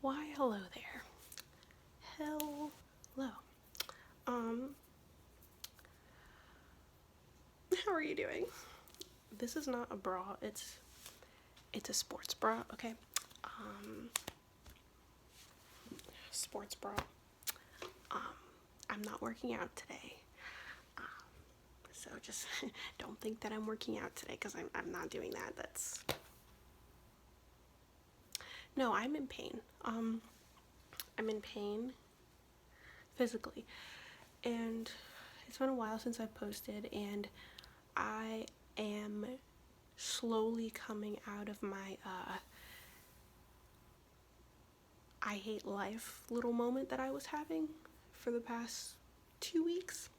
Why, hello there. Hello. How are you doing? This is not a bra, it's a sports bra, okay? Sports bra. I'm not working out today. So just don't think that I'm working out today, because I'm not doing that. No, I'm in pain. I'm in pain physically, and it's been a while since I posted, and I am slowly coming out of my I hate life little moment that I was having for the past 2 weeks.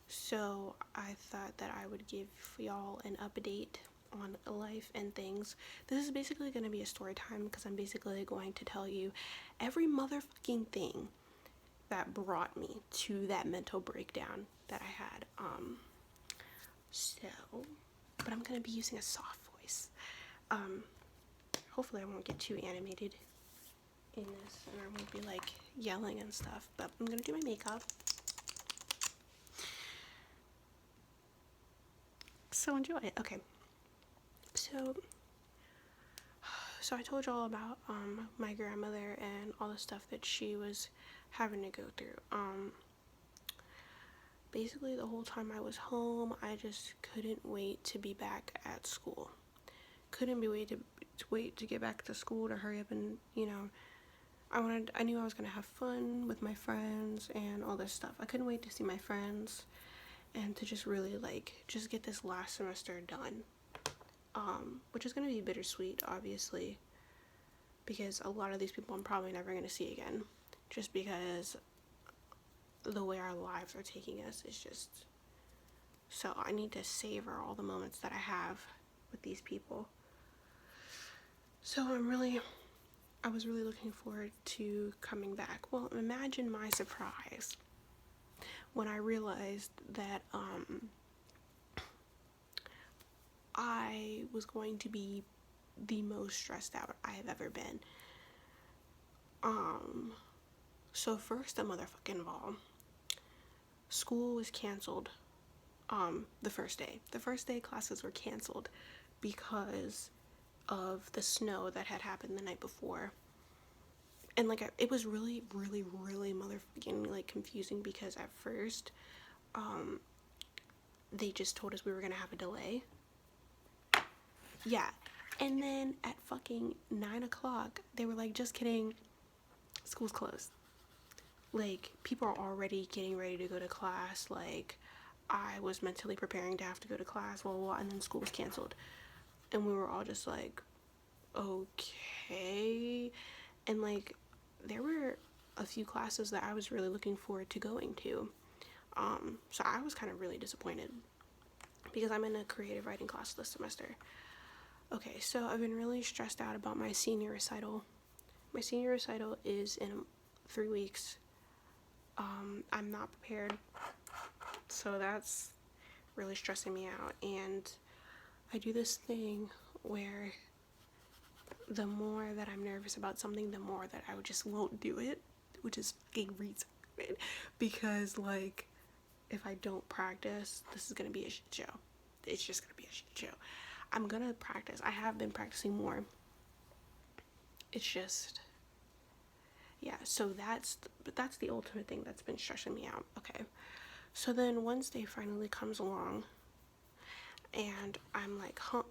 So I thought that I would give y'all an update on life and things. This is basically going to be a story time, because I'm basically going to tell you every motherfucking thing that brought me to that mental breakdown that I had. But I'm going to be using a soft voice. Hopefully I won't get too animated in this, and I won't be like yelling and stuff, but I'm going to do my makeup. So enjoy it. Okay. So I told y'all about my grandmother and all the stuff that she was having to go through. Basically the whole time I was home, I just couldn't wait to be back at school. Couldn't wait to get back to school, to hurry up and, I knew I was gonna have fun with my friends and all this stuff. I couldn't wait to see my friends and to just really just get this last semester done. Which is gonna be bittersweet, obviously, because a lot of these people I'm probably never gonna see again, just because the way our lives are taking us is just, so I need to savor all the moments that I have with these people. So I was really looking forward to coming back. Well, imagine my surprise when I realized that I was going to be the most stressed out I have ever been. So first of all, school was canceled. The first day classes were canceled because of the snow that had happened the night before. And it was really motherfucking confusing, because at first they just told us we were gonna have a delay. Yeah. And then at fucking 9 o'clock, they were like, just kidding, school's closed. People are already getting ready to go to class. I was mentally preparing to have to go to class, blah, blah, blah, and then school was canceled. And we were all just like, okay. And there were a few classes that I was really looking forward to going to. So I was kind of really disappointed, because I'm in a creative writing class this semester. Okay, so I've been really stressed out about my senior recital. My senior recital is in 3 weeks. I'm not prepared, so that's really stressing me out. And I do this thing where the more that I'm nervous about something, the more that I just won't do it, which is fucking retarded, because if I don't practice, this is gonna be a shit show. It's just gonna be a shit show. I'm gonna practice. I have been practicing more. It's just, yeah, so that's the ultimate thing that's been stressing me out. Okay, so then Wednesday finally comes along, and I'm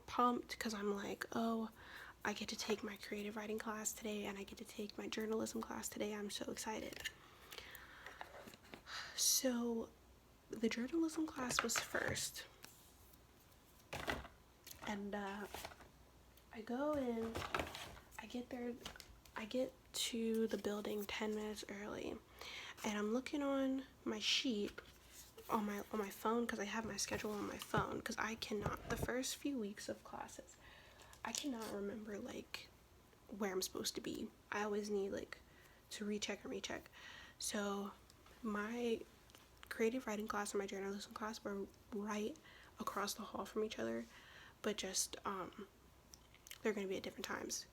pumped, because I'm oh, I get to take my creative writing class today, and I get to take my journalism class today. I'm so excited. So the journalism class was first, and I go in, I get to the building 10 minutes early, and I'm looking on my sheet on my phone, because I have my schedule on my phone, because I cannot, the first few weeks of classes, I cannot remember where I'm supposed to be. I always need to recheck. So my creative writing class and my journalism class were right across the hall from each other, but just they're going to be at different times.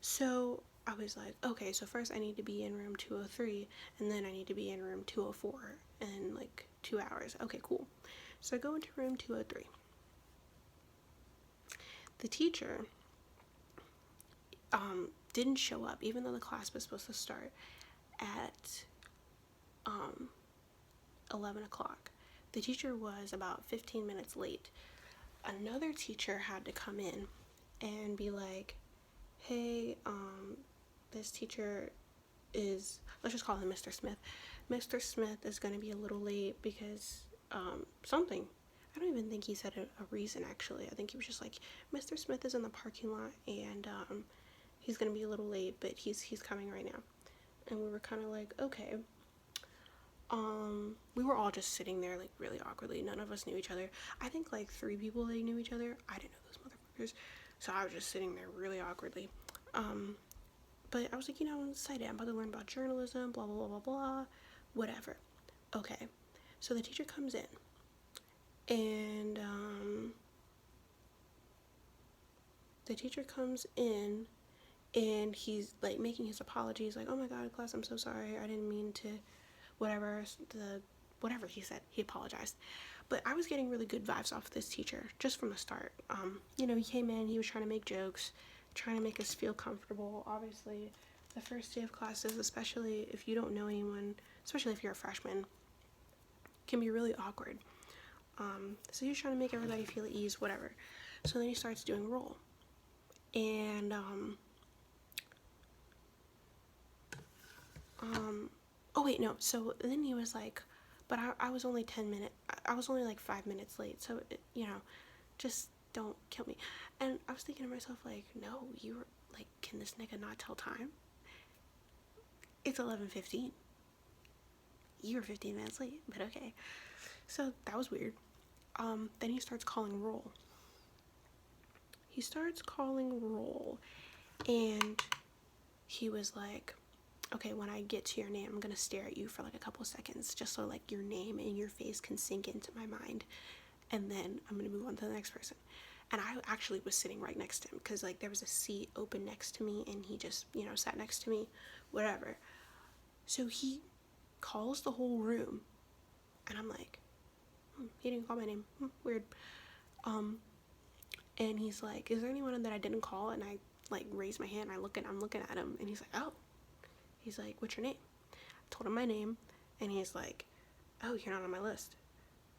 So I was like, okay, so first I need to be in room 203, and then I need to be in room 204 in like 2 hours. Okay, cool. So I go into room 203. The teacher didn't show up, even though the class was supposed to start at 11 o'clock. The teacher was about 15 minutes late. Another teacher had to come in and be like, hey, this teacher is, let's just call him Mr. Smith. Mr. Smith is going to be a little late because something. I don't even think he said a reason, actually. I think he was just like, Mr. Smith is in the parking lot and he's going to be a little late, but he's coming right now. And we were kind of like, okay. We were all just sitting there like really awkwardly. None of us knew each other. I think like 3 people, they knew each other. I didn't know those motherfuckers. So I was just sitting there really awkwardly. But I was like, I'm excited. I'm about to learn about journalism, blah, blah, blah, blah, blah, whatever. Okay. So the teacher comes in. And, the teacher comes in and he's like making his apologies, like, oh my god, class, I'm so sorry. I didn't mean to, whatever he said. He apologized. But I was getting really good vibes off this teacher just from the start. He came in, he was trying to make jokes, trying to make us feel comfortable. Obviously, the first day of classes, especially if you don't know anyone, especially if you're a freshman, can be really awkward. So he was trying to make everybody feel at ease, whatever. So then he starts doing roll. And, oh wait, no. So then he was like, but I was only 10 minutes, I was only like 5 minutes late. So, just don't kill me. And I was thinking to myself, like, no, you were like, can this nigga not tell time? It's 11:15. You were 15 minutes late, but okay. So that was weird. Then he starts calling roll. And he was like, okay, when I get to your name, I'm gonna stare at you for like a couple seconds, just so like your name and your face can sink into my mind, and then I'm gonna move on to the next person. And I actually was sitting right next to him, because like there was a seat open next to me, and he just sat next to me, whatever. So he calls the whole room, and I'm like, he didn't call my name, weird. And he's like, is there anyone that I didn't call? And I like raise my hand, I'm looking at him, and he's like, oh. He's like, what's your name? I told him my name, and he's like, oh, you're not on my list.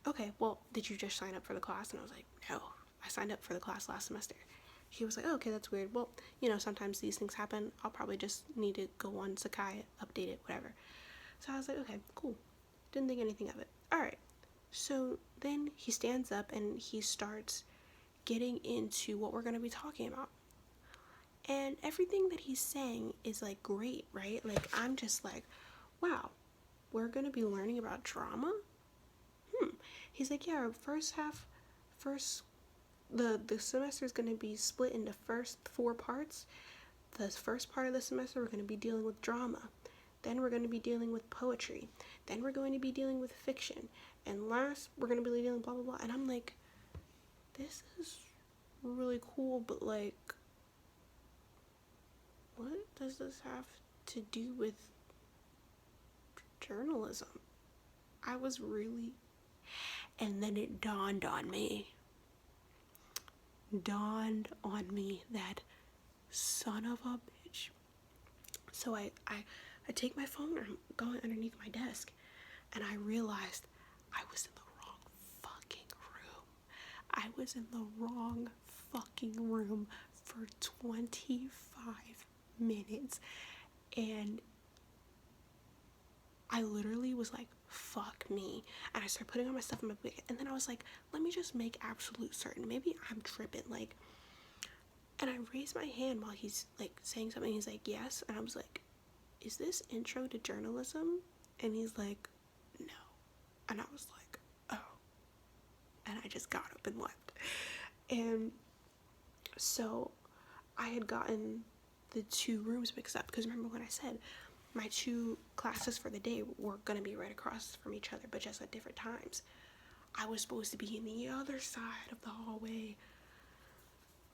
Okay, well, did you just sign up for the class? And I was like, no, I signed up for the class last semester. He was like, oh, okay, that's weird. Well, sometimes these things happen. I'll probably just need to go on Sakai, update it, whatever. So I was like, okay, cool. Didn't think anything of it. All right. So then he stands up and he starts getting into what we're going to be talking about. And everything that he's saying is like great, right? Like I'm just like, wow, we're going to be learning about drama? He's like, yeah, the semester is going to be split into first 4 parts. The first part of the semester, we're going to be dealing with drama. Then we're going to be dealing with poetry. Then we're going to be dealing with fiction. And last, we're going to be dealing blah, blah, blah. And I'm like, this is really cool, but like, what does this have to do with journalism? I was really... And then it dawned on me that son of a bitch. So I take my phone and I'm going underneath my desk, and I realized I was in the wrong fucking room. I was in the wrong fucking room for 25 minutes, and I literally was like, fuck me. And I started putting on my stuff in my bag, and then I was like, let me just make absolute certain, maybe I'm tripping, like. And I raised my hand while he's like saying something. He's like, yes. And I was like, is this intro to journalism? And he's like, no. And I was like, oh. And I just got up and left. And so I had gotten the 2 rooms mixed up, because remember when I said my 2 classes for the day were going to be right across from each other, but just at different times. I was supposed to be in the other side of the hallway.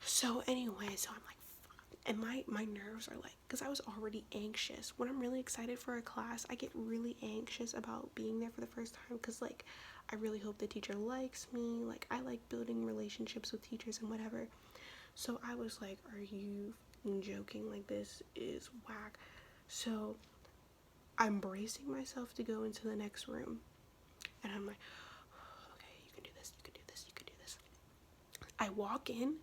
So anyway, so I'm like, fuck. And my nerves are like, because I was already anxious. When I'm really excited for a class, I get really anxious about being there for the first time, because like I really hope the teacher likes me. Like I like building relationships with teachers and whatever. So I was like, are you joking? Like this is whack. So I'm bracing myself to go into the next room, and I'm like, okay, you can do this, you can do this, you can do this. I walk in,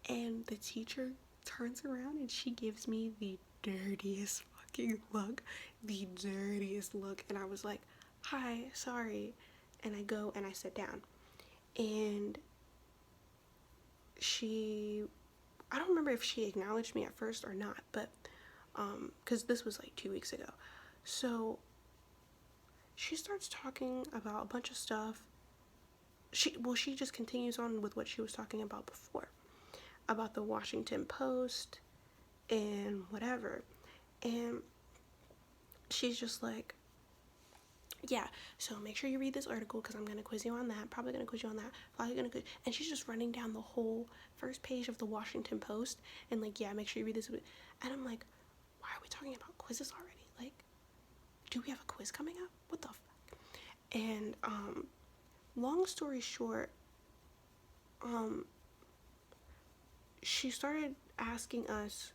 and the teacher turns around and she gives me the dirtiest fucking look. The dirtiest look. And I was like, hi, sorry. And I go and I sit down. And I don't remember if she acknowledged me at first or not, but, because this was like 2 weeks ago. So she starts talking about a bunch of stuff. She just continues on with what she was talking about before, about the Washington Post and whatever. And she's just like, yeah, so make sure you read this article because I'm going to quiz you on that, probably going to quiz you on that, probably going to quiz. And she's just running down the whole first page of the Washington Post and like, yeah, make sure you read this. And I'm like, why are we talking about quizzes already? Like, do we have a quiz coming up? What the fuck? And long story short, she started asking us,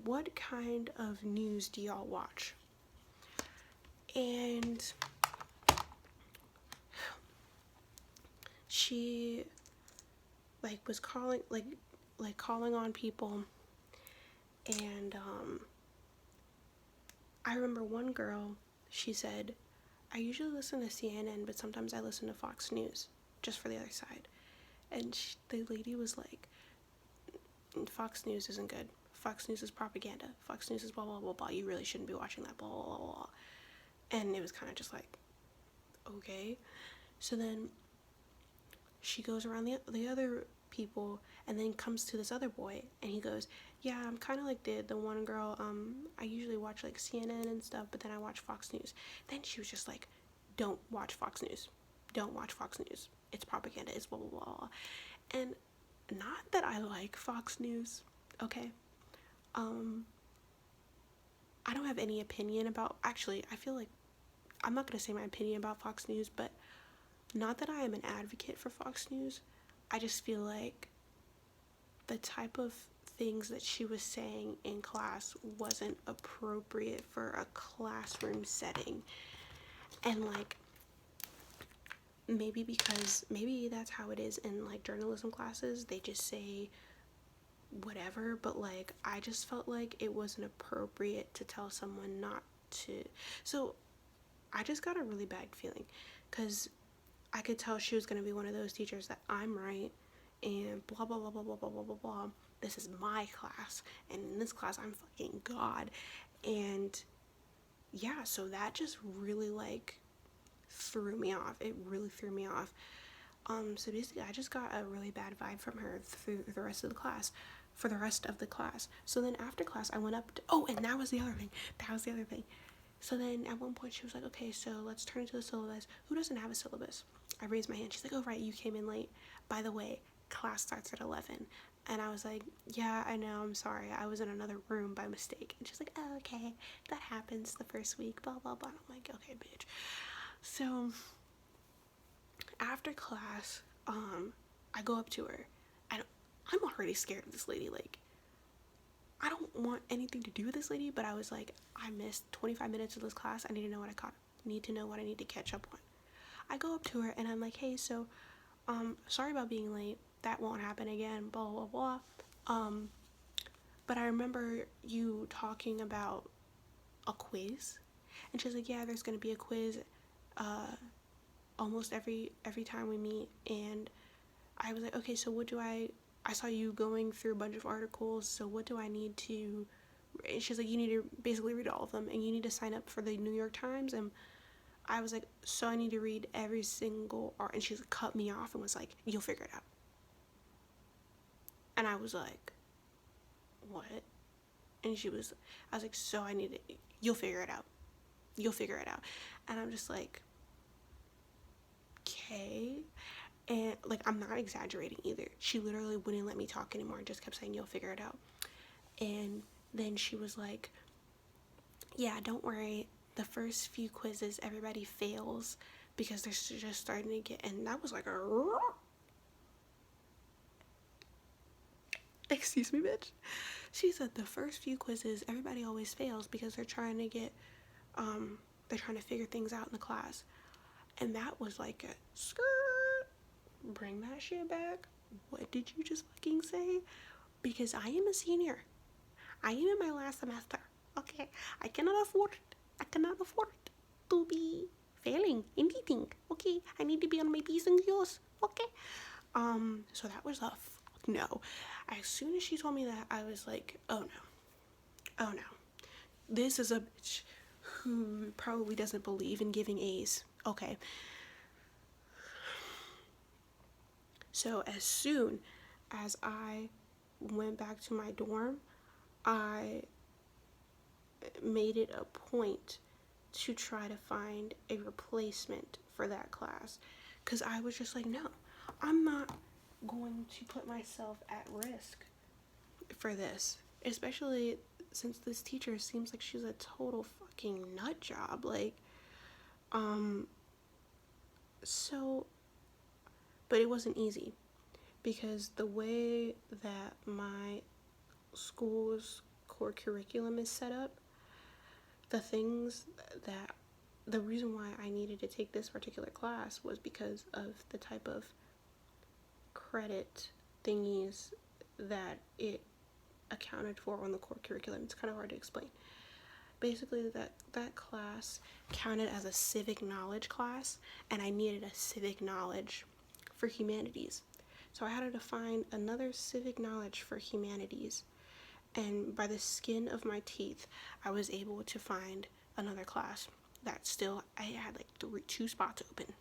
what kind of news do y'all watch? And she like was calling calling on people, and I remember one girl, she said, I usually listen to CNN, but sometimes I listen to Fox News just for the other side. And the lady was like, Fox News isn't good. Fox News is propaganda. Fox News is blah blah blah blah. You really shouldn't be watching that, blah blah blah blah. And it was kind of just like, okay. So then she goes around the other people and then comes to this other boy, and he goes, yeah, I'm kind of like the one girl, I usually watch like CNN and stuff, but then I watch Fox News. Then she was just like, don't watch Fox News. Don't watch Fox News. It's propaganda. It's blah blah blah. And not that I like Fox News, okay? I don't have any opinion about, actually, I feel like, I'm not going to say my opinion about Fox News, but not that I am an advocate for Fox News. I just feel like the type of things that she was saying in class wasn't appropriate for a classroom setting. And like, maybe that's how it is in like journalism classes. They just say whatever, but like I just felt like it wasn't appropriate to tell someone not to. So I just got a really bad feeling, because I could tell she was going to be one of those teachers that I'm right and blah blah blah blah blah blah blah blah blah. This is my class, and in this class I'm fucking God. And yeah, so that just really like threw me off. It really threw me off. So basically I just got a really bad vibe from her through the rest of the class. For the rest of the class. So then after class I went up to, and that was the other thing. So then at one point she was like, okay, so let's turn to the syllabus. Who doesn't have a syllabus? I raised my hand. She's like, oh right, you came in late. By the way, class starts at 11. And I was like, yeah, I know, I'm sorry. I was in another room by mistake. And she's like, oh, okay, that happens the first week, blah, blah, blah. And I'm like, okay, bitch. So after class, I go up to her, and I'm already scared of this lady. Like, I don't want anything to do with this lady, but I was like, I missed 25 minutes of this class. I need to know what I need to catch up on. I go up to her and I'm like, hey, so, sorry about being late. That won't happen again, blah, blah, blah. But I remember you talking about a quiz. And she's like, yeah, there's going to be a quiz, almost every time we meet. And I was like, okay, so what do I saw you going through a bunch of articles, so what do I need to, and she's like, you need to basically read all of them, and you need to sign up for the New York Times. And I was like, so I need to read every single art, and she's cut me off and was like, you'll figure it out. And I was like, what? And I was like, so you'll figure it out. And I'm just like, okay. And like, I'm not exaggerating either. She literally wouldn't let me talk anymore and just kept saying, you'll figure it out. And then she was like, yeah, don't worry, the first few quizzes everybody fails because they're just starting to get, and that was like a excuse me, bitch. She said the first few quizzes everybody always fails because they're trying to get they're trying to figure things out in the class. And that was like a skirt, bring that shit back. What did you just fucking say? Because I am a senior, I am in my last semester. Okay, I cannot afford to be failing anything. Okay, I need to be on my P's and Q's. Okay, so that was a fuck no. As soon as she told me that, I was like, oh no, this is a bitch who probably doesn't believe in giving A's. Okay, so as soon as I went back to my dorm, I made it a point to try to find a replacement for that class, because I was just like, no, I'm not going to put myself at risk for this, especially since this teacher seems like she's a total fucking nut job. Like, so, but it wasn't easy because the way that my school's core curriculum is set up, the reason why I needed to take this particular class was because of the type of credit thingies that it accounted for on the core curriculum. It's kind of hard to explain. Basically, that class counted as a civic knowledge class, and I needed a civic knowledge for humanities. So I had to find another civic knowledge for humanities, and by the skin of my teeth, I was able to find another class that still, I had like 2 spots open.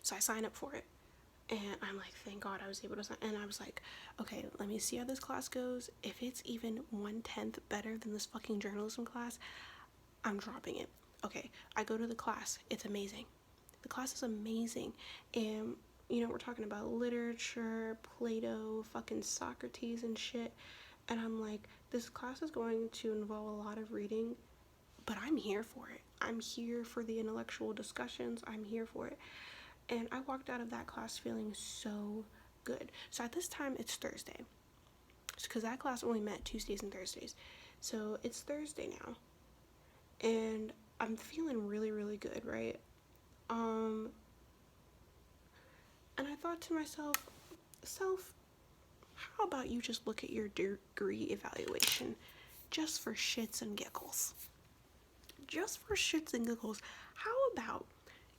So I signed up for it, and I'm like, thank God I was able to sign. And I was like, okay, let me see how this class goes. If it's even 1/10 better than this fucking journalism class, I'm dropping it. Okay, I go to the class. It's amazing. The class is amazing. And we're talking about literature, Plato, fucking Socrates and shit. And I'm like, this class is going to involve a lot of reading, but I'm here for it. I'm here for the intellectual discussions. I'm here for it. And I walked out of that class feeling so good. So at this time, it's Thursday, because that class only met Tuesdays and Thursdays. So it's Thursday now, and I'm feeling really, really good, right? And I thought to myself, how about you just look at your degree evaluation just for shits and giggles? Just for shits and giggles, how about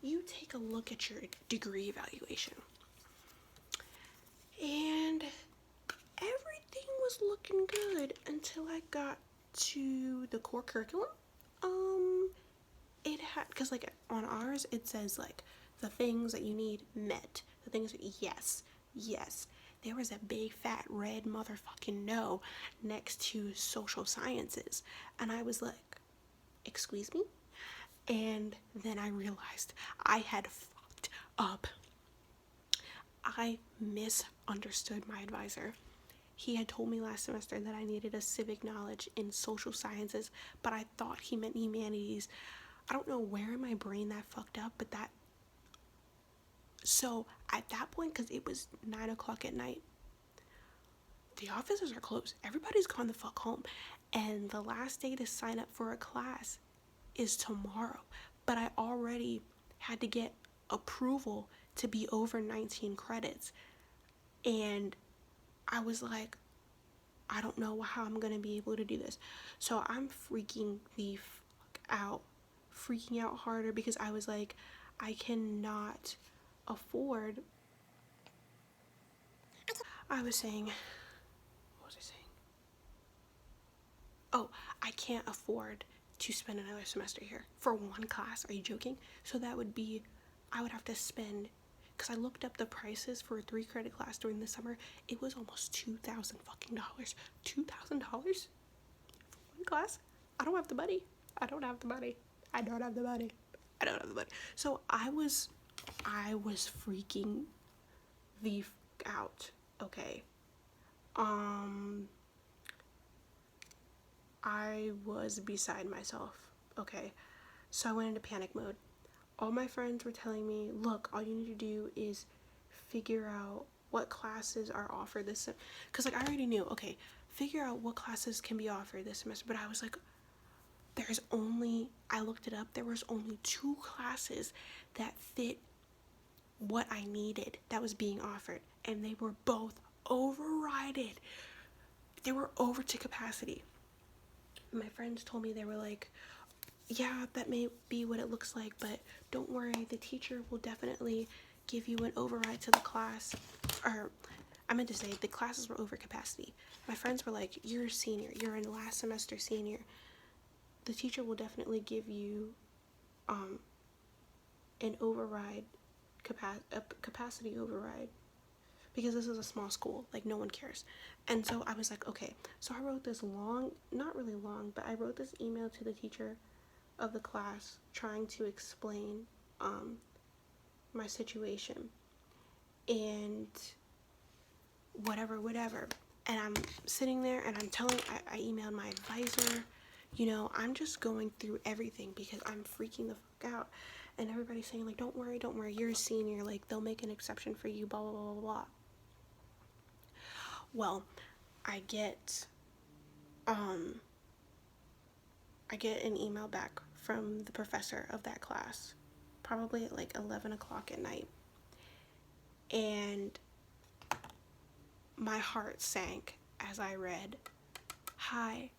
you take a look at your degree evaluation? And everything was looking good until I got to the core curriculum. It had, because like on ours, it says like the things that you need met. The things that, yes. There was a big fat red motherfucking no next to social sciences. And I was like, excuse me? And then I realized I had fucked up. I misunderstood my advisor. He had told me last semester that I needed a civic knowledge in social sciences, but I thought he meant humanities. I don't know where in my brain that fucked up, but so at that point, because it was 9 o'clock at night, the offices are closed. Everybody's gone the fuck home. And the last day to sign up for a class is tomorrow. But I already had to get approval to be over 19 credits. And I was like, I don't know how I'm going to be able to do this. So I'm freaking the fuck out. Freaking out harder because I was like, I cannot afford. What was I saying? Oh, I can't afford to spend another semester here for one class. Are you joking? So that would be, I would have to spend, because I looked up the prices for a 3-credit class during the summer. It was almost $2,000 fucking dollars. $2,000 for one class? I don't have the money. So I was I was freaking the out. Okay. I was beside myself. Okay. So I went into panic mode. All my friends were telling me, look, all you need to do is figure out what classes are offered this semester. Because, like, I already knew, okay, figure out what classes can be offered this semester. But I was like, I looked it up, there was only 2 classes that fit what I needed that was being offered. And they were both overrided. They were over to capacity. My friends told me, they were like, yeah, that may be what it looks like, but don't worry, the teacher will definitely give you an override to the class. Or, I meant to say, the classes were over capacity. My friends were like, you're a senior, you're in last semester senior. The teacher will definitely give you an override, capacity override, because this is a small school, like no one cares. And so I was like, okay. So I wrote this long, not really long, but I wrote this email to the teacher of the class trying to explain my situation and whatever. And I'm sitting there and I emailed my advisor, you know, I'm just going through everything because I'm freaking the fuck out. And everybody's saying, like, don't worry, you're a senior, like, they'll make an exception for you, blah, blah, blah, blah. Well, I get an email back from the professor of that class, probably at like 11 o'clock at night. And my heart sank as I read, hi,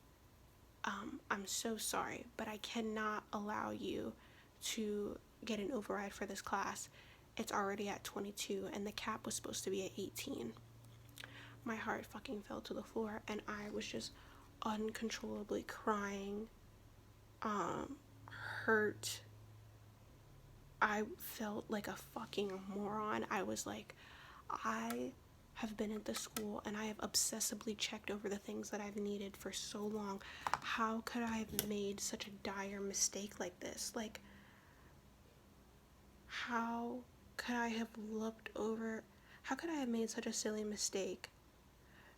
I'm so sorry, but I cannot allow you to get an override for this class. It's already at 22 and the cap was supposed to be at 18. My heart fucking fell to the floor and I was just uncontrollably crying, hurt. I felt like a fucking moron. I was like, I have been at this school and I have obsessively checked over the things that I've needed for so long. How could I have made such a dire mistake like this? Like, how could I have made such a silly mistake?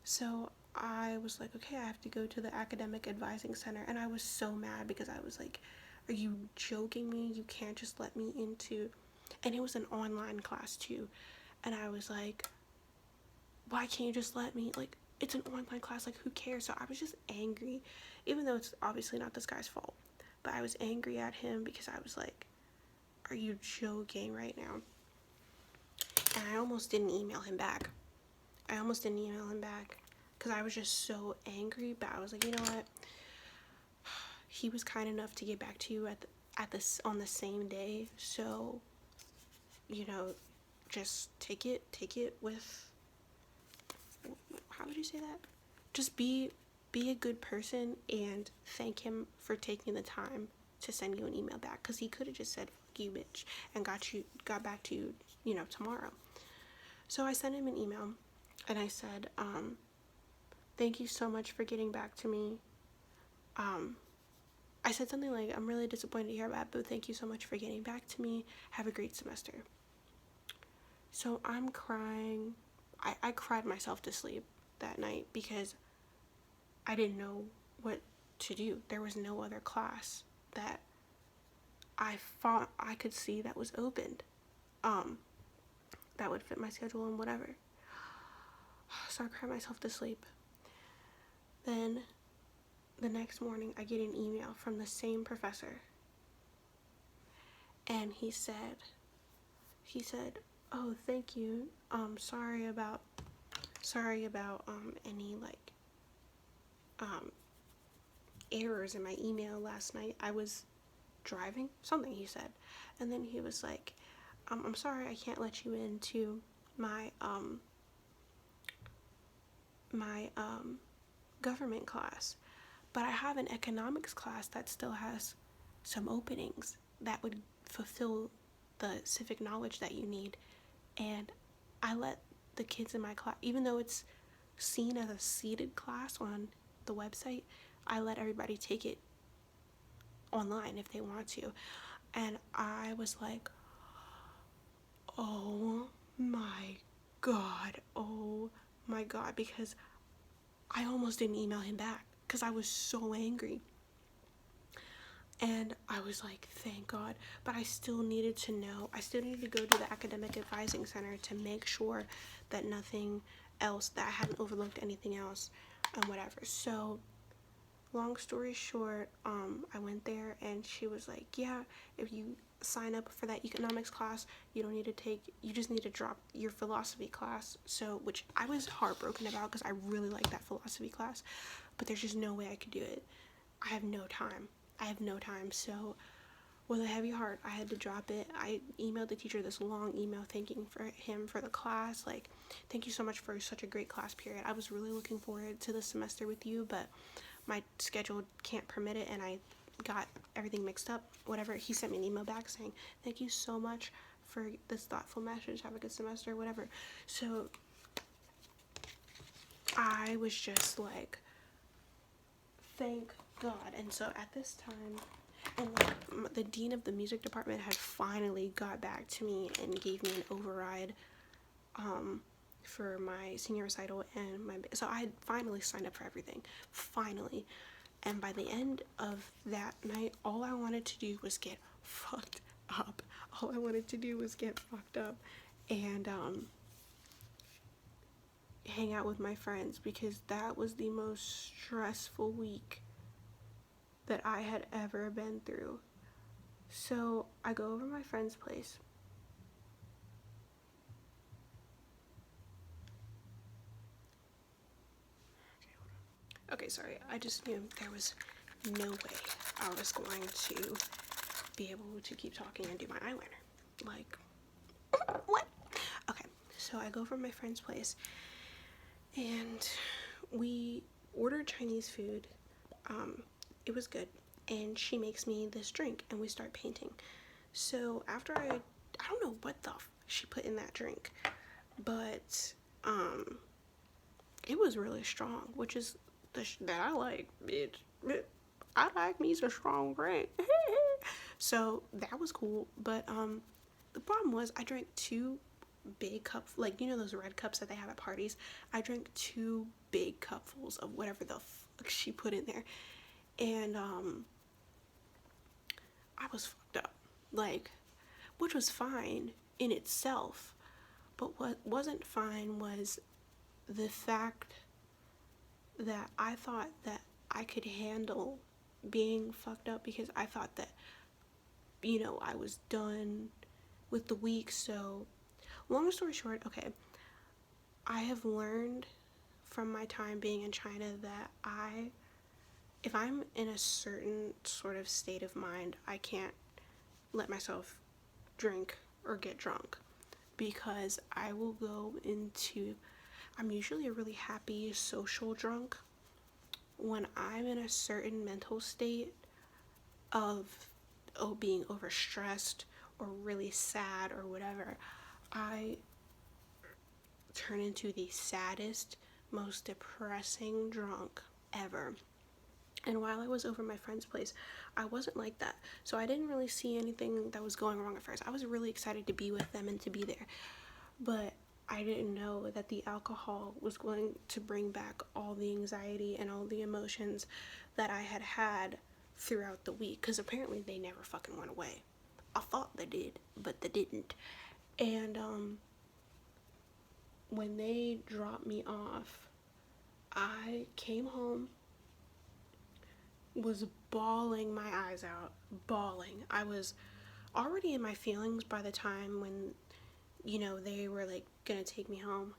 So I was like, okay, I have to go to the academic advising center. And I was so mad because I was like, are you joking me? You can't just let me into, and it was an online class too. And I was like, why can't you just let me, like, it's an online class, like, who cares? So I was just angry, even though it's obviously not this guy's fault, but I was angry at him because I was like, are you joking right now? And I almost didn't email him back because I was just so angry. But I was like, you know what, he was kind enough to get back to you on the same day, so, you know, just take it with, how would you say that? Just be a good person and thank him for taking the time to send you an email back, because he could have just said, fuck you, bitch, and got back to you, you know, tomorrow. So I sent him an email and I said, thank you so much for getting back to me. I said something like, I'm really disappointed to hear about it, but thank you so much for getting back to me. Have a great semester. So I'm crying. I cried myself to sleep that night because I didn't know what to do. There was no other class that I thought I could see that was opened, that would fit my schedule and whatever. So I cried myself to sleep. Then the next morning I get an email from the same professor, and he said, oh, thank you, sorry about any, like, errors in my email last night. I was driving, something he said. And then he was like, I'm sorry I can't let you into my government class, but I have an economics class that still has some openings that would fulfill the civic knowledge that you need. And I let the kids in my class, even though it's seen as a seated class on the website, I let everybody take it online if they want to. And I was like, oh my god, oh my god, because I almost didn't email him back because I was so angry. And I was like, thank God. But I still needed to know. I still needed to go to the academic advising center to make sure that nothing else, that I hadn't overlooked anything else and whatever. So long story short, I went there and she was like, yeah, if you sign up for that economics class, you just need to drop your philosophy class. So, which I was heartbroken about because I really like that philosophy class, but there's just no way I could do it. I have no time. So with a heavy heart, I had to drop it. I emailed the teacher this long email thanking for him for the class. Like, thank you so much for such a great class period. I was really looking forward to this semester with you, but my schedule can't permit it and I got everything mixed up. Whatever. He sent me an email back saying, thank you so much for this thoughtful message. Have a good semester, whatever. So I was just like, thank God. And so at this time, and like, the dean of the music department had finally got back to me and gave me an override for my senior recital and so I had finally signed up for everything, finally. And by the end of that night, all I wanted to do was get fucked up. And hang out with my friends, because that was the most stressful week that I had ever been through. So I go over to my friend's place. Okay, sorry. I just knew there was no way I was going to be able to keep talking and do my eyeliner. Like, what? Okay, so I go over to my friend's place and we ordered Chinese food. It was good. And she makes me this drink and we start painting. So after I don't know what the she put in that drink, but it was really strong, which is that I like. I like me some strong drink. So that was cool. But the problem was I drank 2 big cups, like, you know those red cups that they have at parties. I drank 2 big cupfuls of whatever the fuck she put in there, and I was fucked up, like, which was fine in itself, but what wasn't fine was the fact that I thought that I could handle being fucked up, because I thought that, you know, I was done with the week. So long story short, okay, I have learned from my time being in China that if I'm in a certain sort of state of mind, I can't let myself drink or get drunk, because I will go into, I'm usually a really happy social drunk. When I'm in a certain mental state of being overstressed or really sad or whatever, I turn into the saddest, most depressing drunk ever. And while I was over my friend's place, I wasn't like that. So I didn't really see anything that was going wrong at first. I was really excited to be with them and to be there. But I didn't know that the alcohol was going to bring back all the anxiety and all the emotions that I had had throughout the week. Because apparently they never fucking went away. I thought they did, but they didn't. And when they dropped me off, I came home, was bawling my eyes out, bawling. I was already in my feelings by the time when, you know, they were like gonna take me home.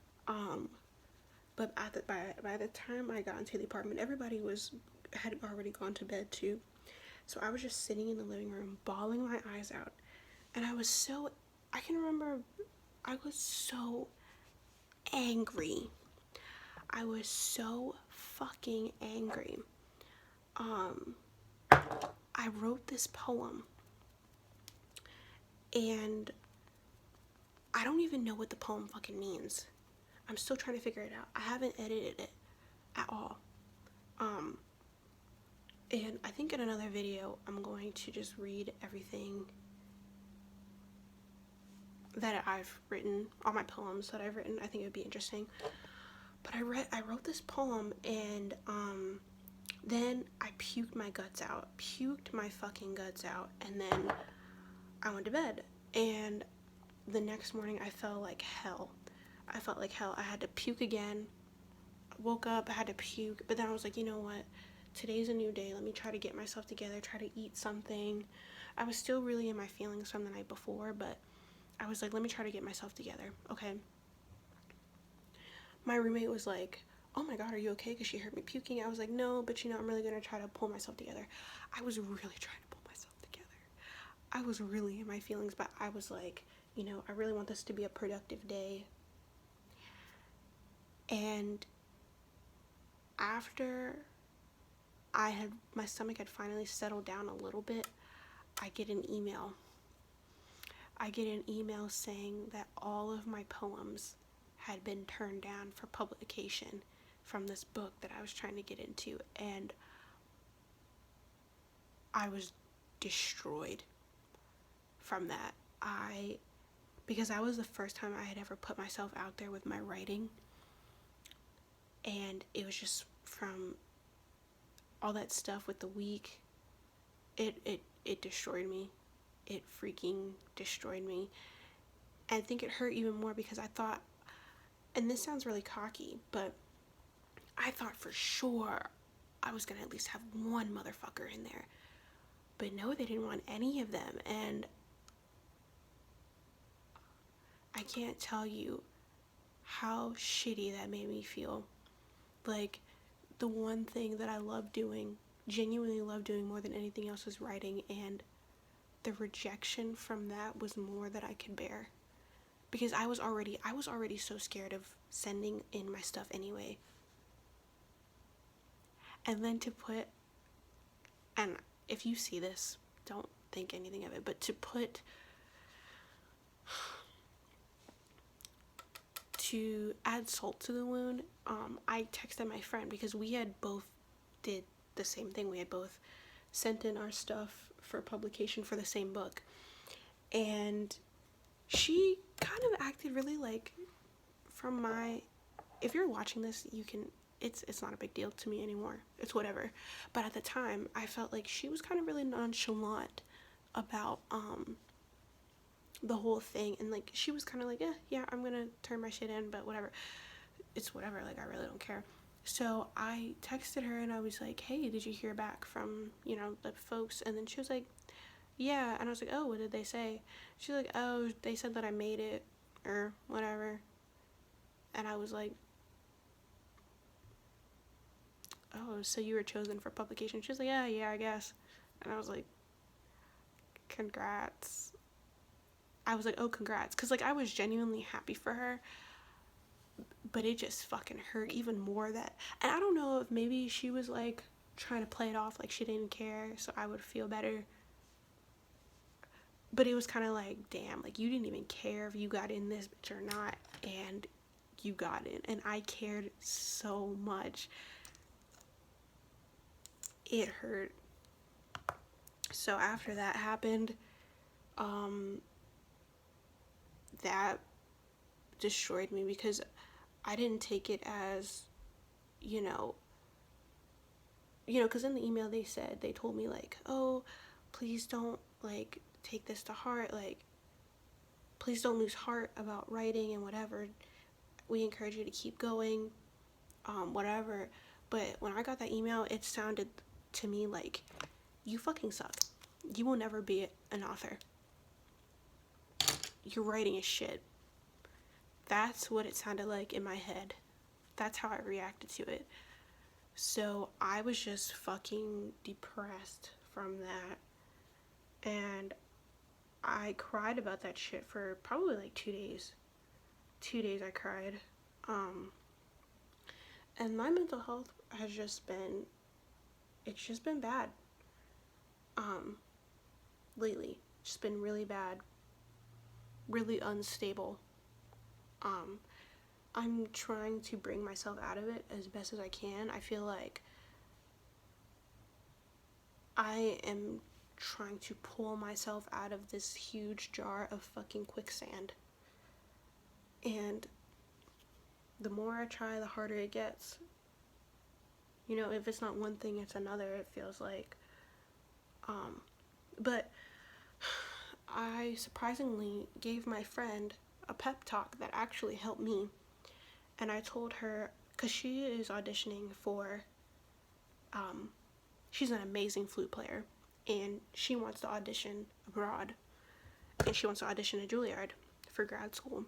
But by the time I got into the apartment, everybody had already gone to bed too. So I was just sitting in the living room, bawling my eyes out, and I was so angry. I was so fucking angry. I wrote this poem, and I don't even know what the poem fucking means. I'm still trying to figure it out. I haven't edited it at all. And I think in another video, I'm going to just read everything that I've written, all my poems that I've written. I think it would be interesting. But I wrote this poem, and then I puked my fucking guts out, and then I went to bed. And the next morning I felt like hell. I had to puke again. I woke up, I had to puke, but then I was like, you know what? Today's a new day. Let me try to get myself together, try to eat something. I was still really in my feelings from the night before, but I was like, let me try to get myself together. Okay. My roommate was like, oh my God, are you okay? Because she heard me puking. I was like, no, but I'm really going to try to pull myself together. I was really trying to pull myself together. I was really in my feelings, but I was like, I really want this to be a productive day. And after my stomach had finally settled down a little bit, I get an email saying that all of my poems had been turned down for publication from this book that I was trying to get into, and I was destroyed from that. Because that was the first time I had ever put myself out there with my writing, and it was just from all that stuff with the week, it destroyed me. It freaking destroyed me. And I think it hurt even more because I thought, and this sounds really cocky, but I thought for sure I was gonna at least have one motherfucker in there. But no, they didn't want any of them. And I can't tell you how shitty that made me feel. Like, the one thing that I love doing, genuinely love doing more than anything else, is writing, and the rejection from that was more than I could bear. Because I was already so scared of sending in my stuff anyway. And then and if you see this, don't think anything of it, but to add salt to the wound, I texted my friend because we had both did the same thing. We had both sent in our stuff for publication for the same book. And she kind of acted really like, if you're watching this, you can, it's not a big deal to me anymore. It's whatever. But at the time, I felt like she was kind of really nonchalant about the whole thing, and like she was kind of like, yeah, I'm gonna turn my shit in, but whatever. It's whatever, like I really don't care. So I texted her and I was like, hey, did you hear back from, the folks? And then she was like, yeah. And I was like, oh, what did they say? She's like, oh, they said that I made it or whatever. And I was like, oh, so you were chosen for publication? She was like, yeah, I guess. And I was like, congrats. I was like, oh, congrats. Because, like, I was genuinely happy for her. But it just fucking hurt even more that... And I don't know if maybe she was, like, trying to play it off like she didn't care so I would feel better. But it was kind of like, damn, like, you didn't even care if you got in this bitch or not. And you got in. And I cared so much. It hurt. So after that happened, that destroyed me because I didn't take it as, because in the email they told me like, oh, please don't like take this to heart, like please don't lose heart about writing and whatever. We encourage you to keep going, whatever. But when I got that email, it sounded to me like, you fucking suck. You will never be an author. Your writing is shit. That's what it sounded like in my head. That's how I reacted to it. So I was just fucking depressed from that. And I cried about that shit for probably like 2 days. 2 days I cried. And my mental health has just been, it's just been bad. Lately. It's just been really bad. Really unstable. I'm trying to bring myself out of it as best as I can. I feel like I am trying to pull myself out of this huge jar of fucking quicksand. And the more I try, the harder it gets. You know, if it's not one thing, it's another, it feels like. But I surprisingly gave my friend a pep talk that actually helped me. And I told her, because she is auditioning for, she's an amazing flute player, and she wants to audition abroad, and she wants to audition at Juilliard for grad school.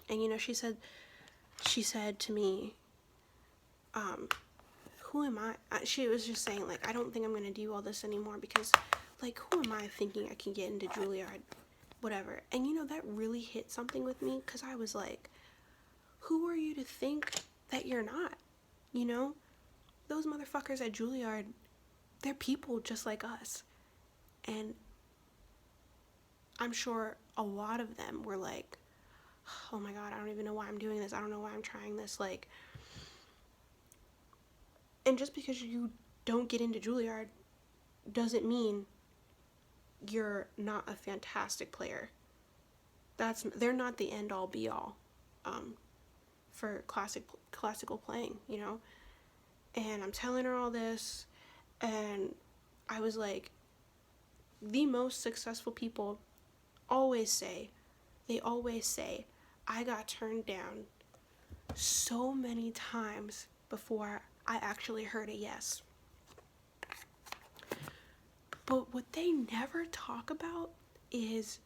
And, you know, she said to me, who am I? She was just saying, like, I don't think I'm going to do all this anymore because, like, who am I thinking I can get into Juilliard? Whatever. And, you know, that really hit something with me because I was like, who are you to think that you're not? You know? Those motherfuckers at Juilliard, they're people just like us. And I'm sure a lot of them were like, oh my God, I don't even know why I'm doing this. I don't know why I'm trying this. Like, and just because you don't get into Juilliard doesn't mean you're not a fantastic player. They're not the end all be all for classical playing, you know? And I'm telling her all this, and I was like, the most successful people always say, I got turned down so many times before I actually heard a yes. But what they never talk about is,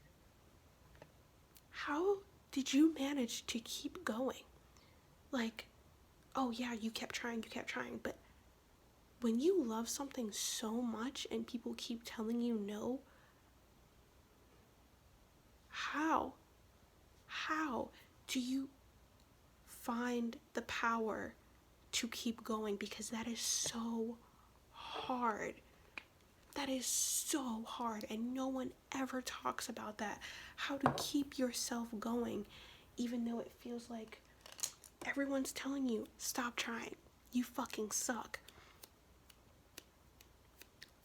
how did you manage to keep going? Like, oh yeah, you kept trying, but when you love something so much and people keep telling you no, how do you find the power to keep going? Because that is so hard. That is so hard, and no one ever talks about that. How to keep yourself going, even though it feels like everyone's telling you, stop trying. You fucking suck.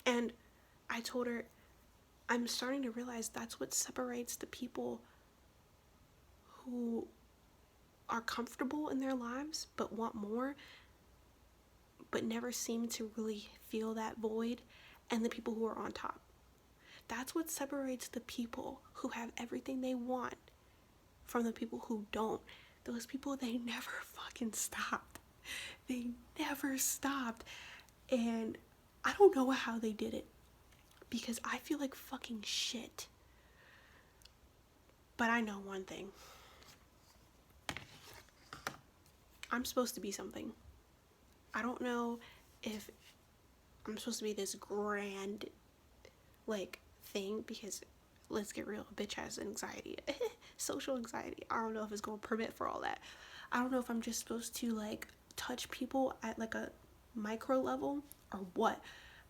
And I told her, I'm starting to realize that's what separates the people who are comfortable in their lives but want more, but never seem to really feel that void, and the people who are on top. That's what separates the people who have everything they want from the people who don't. Those people, they never fucking stopped. They never stopped. And I don't know how they did it, because I feel like fucking shit. But I know one thing. I'm supposed to be something. I don't know if I'm supposed to be this grand, like, thing, because let's get real, a bitch has anxiety. Social anxiety. I don't know if it's going to permit for all that. I don't know if I'm just supposed to, like, touch people at, like, a micro level or what,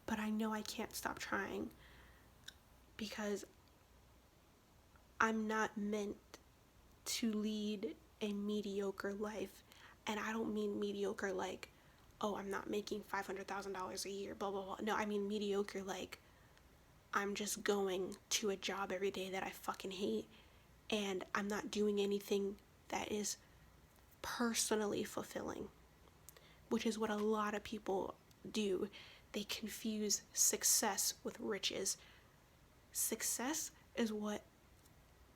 but I know I can't stop trying, because I'm not meant to lead a mediocre life. And I don't mean mediocre like, oh, I'm not making $500,000 a year, blah, blah, blah. No, I mean mediocre like, I'm just going to a job every day that I fucking hate, and I'm not doing anything that is personally fulfilling, which is what a lot of people do. They confuse success with riches. Success is what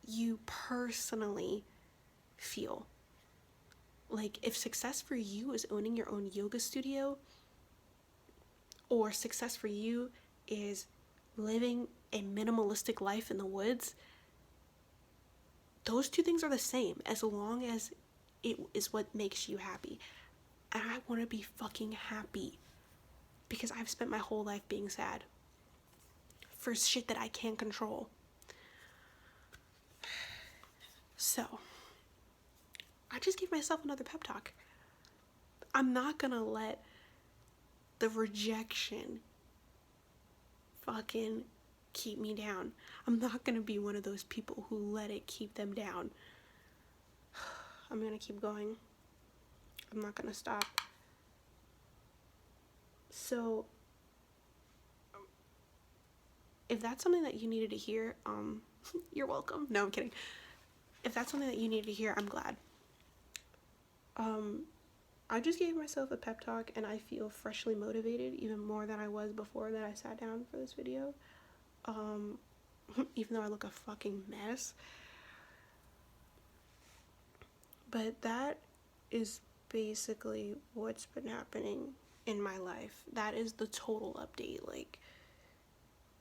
you personally feel. Like, if success for you is owning your own yoga studio, or success for you is living a minimalistic life in the woods, those two things are the same, as long as it is what makes you happy. And I want to be fucking happy, because I've spent my whole life being sad for shit that I can't control. So I just gave myself another pep talk. I'm not gonna let the rejection fucking keep me down. I'm not gonna be one of those people who let it keep them down. I'm gonna keep going. I'm not gonna stop. So if that's something that you needed to hear, you're welcome. No, I'm kidding. if that's something that you need to hear, I'm glad. I just gave myself a pep talk and I feel freshly motivated, even more than I was before that I sat down for this video. Even though I look a fucking mess. But that is basically what's been happening in my life. That is the total update. Like,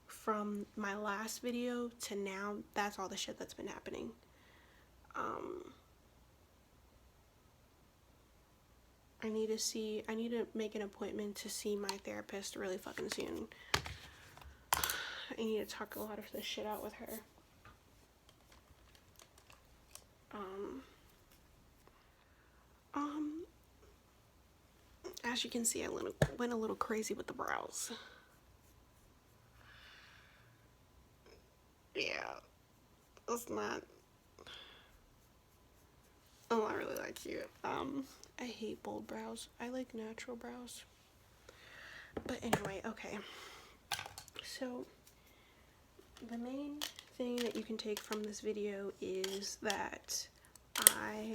from my last video to now, that's all the shit that's been happening. I need to make an appointment to see my therapist really fucking soon. I need to talk a lot of this shit out with her. As you can see, I went a little crazy with the brows. Yeah, it's not really that cute. I hate bold brows. I like natural brows. But anyway, okay. So, the main thing that you can take from this video is that I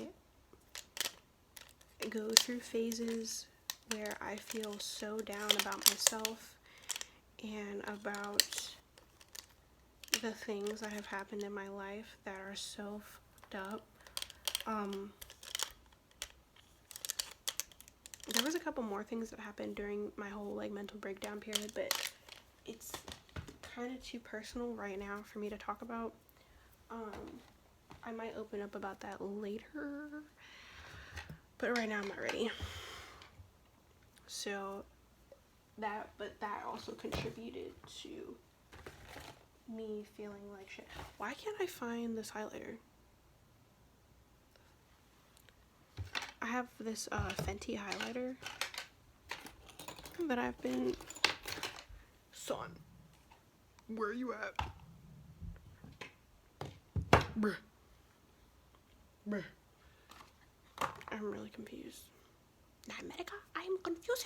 go through phases where I feel so down about myself and about the things that have happened in my life that are so fucked up. There was a couple more things that happened during my whole like mental breakdown period, but it's kind of too personal right now for me to talk about. I might open up about that later, but right now I'm not ready. So that also contributed to me feeling like shit. Why can't I find this highlighter? I have this Fenty highlighter that I've been... Son, where are you at? Bruh. Bruh. I'm really confused. America, I am confused.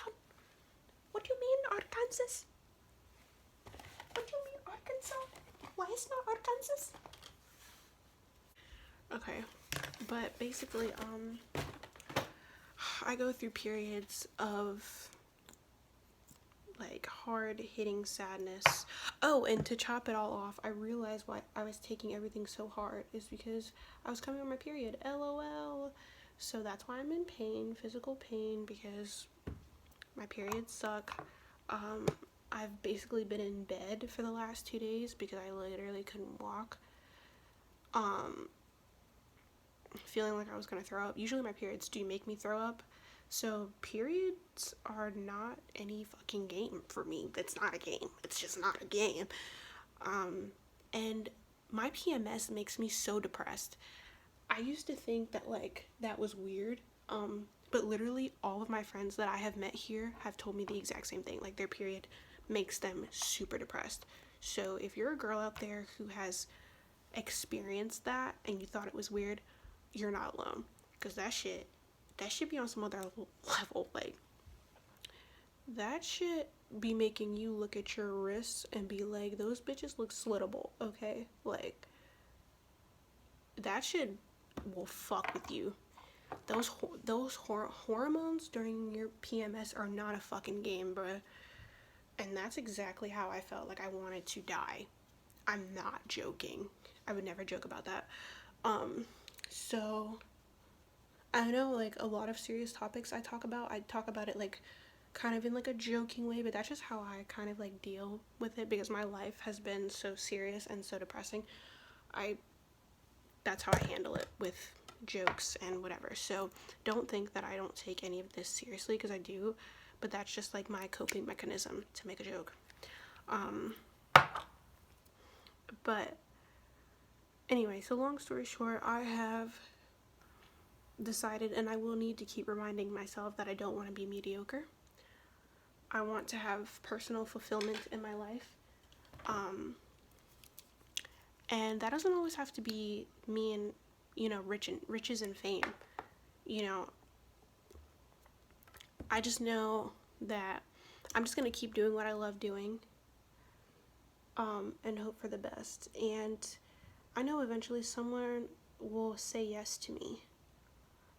What do you mean, Arkansas? What do you mean, Arkansas? Why is not Arkansas? Okay, but basically, I go through periods of like hard-hitting sadness. Oh, and to chop it all off, I realized why I was taking everything so hard is because I was coming on my period. LOL. So that's why I'm in pain, physical pain, because my periods suck. I've basically been in bed for the last 2 days because I literally couldn't walk. Feeling like I was gonna throw up. Usually my periods do make me throw up. So periods are not any fucking game for me. It's not a game. It's just not a game. And my PMS makes me so depressed. I used to think that like that was weird. But literally all of my friends that I have met here have told me the exact same thing. Like their period makes them super depressed. So if you're a girl out there who has experienced that and you thought it was weird, you're not alone. Because that shit be on some other level. Like, that shit be making you look at your wrists and be like, those bitches look slittable, okay? Like, that shit will fuck with you. Those hormones during your PMS are not a fucking game, bruh. And that's exactly how I felt. Like I wanted to die. I'm not joking. I would never joke about that. So I know like a lot of serious topics I talk about it like kind of in like a joking way, but that's just how I kind of like deal with it because my life has been so serious and so depressing. That's how I handle it, with jokes and whatever. So don't think that I don't take any of this seriously, because I do, but that's just like my coping mechanism to make a joke. But anyway, so long story short, I have decided, and I will need to keep reminding myself, that I don't want to be mediocre. I want to have personal fulfillment in my life. And that doesn't always have to be me and, you know, riches and fame. You know, I just know that I'm just going to keep doing what I love doing, and hope for the best. And I know eventually somewhere will say yes to me.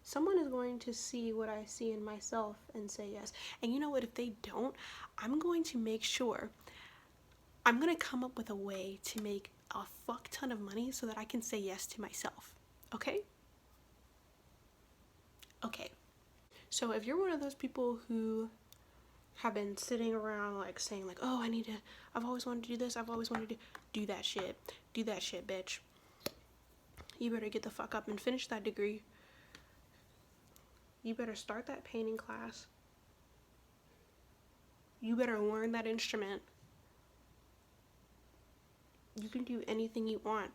Someone is going to see what I see in myself and say yes. And you know what? If they don't, I'm going to make sure, I'm going to come up with a way to make a fuck ton of money so that I can say yes to myself. Okay? Okay. So if you're one of those people who have been sitting around like saying like, oh, I've always wanted to do this, I've always wanted to do that shit, bitch. You better get the fuck up and finish that degree. You better start that painting class. You better learn that instrument. You can do anything you want.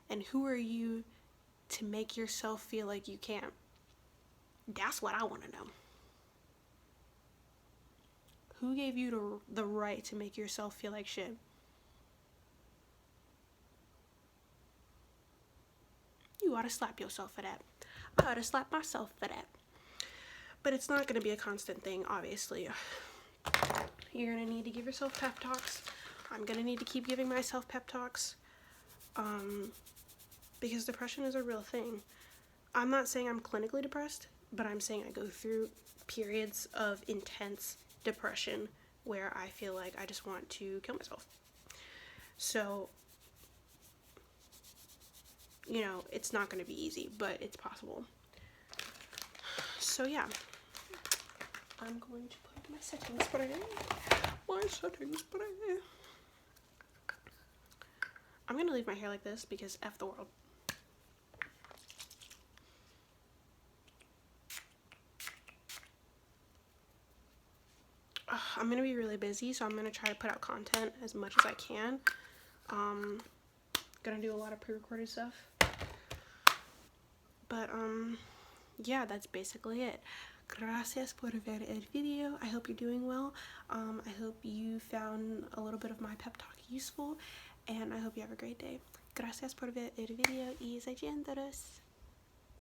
And who are you to make yourself feel like you can't? That's what I want to know. Who gave you the right to make yourself feel like shit? You ought to slap yourself for that. I ought to slap myself for that. But it's not going to be a constant thing, obviously. You're going to need to give yourself pep talks. I'm going to need to keep giving myself pep talks. Because depression is a real thing. I'm not saying I'm clinically depressed, but I'm saying I go through periods of intense depression where I feel like I just want to kill myself. So, you know, it's not going to be easy, but it's possible. So yeah, I'm going to put my setting spray. I'm going to leave my hair like this because F the world. I'm going to be really busy, so I'm going to try to put out content as much as I can. Gonna do a lot of pre-recorded stuff. But, yeah, that's basically it. Gracias por ver el video. I hope you're doing well. I hope you found a little bit of my pep talk useful, and I hope you have a great day. Gracias por ver el video y se